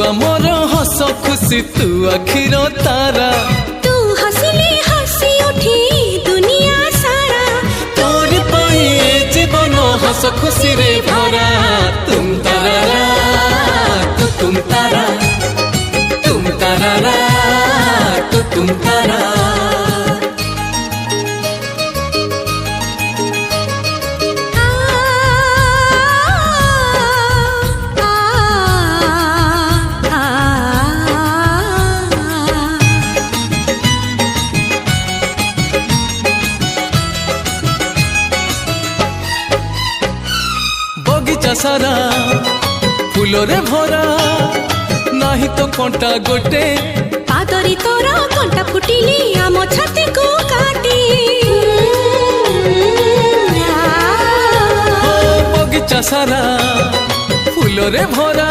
आमर हस खुशी तू आखिर तारा तू हसिले हसी उठी दुनिया सारा तोर पाई जीवन हस खुशी रे भरा तुम तारा तू तुम तारा तुम तारा तू तुम तारा बगीचा सारा फूलरे भरा नाही तो कंटा गोटे पादरी तोरा कंटा फुटिली आम छाती को काटी बगीचा सारा फूलरे भरा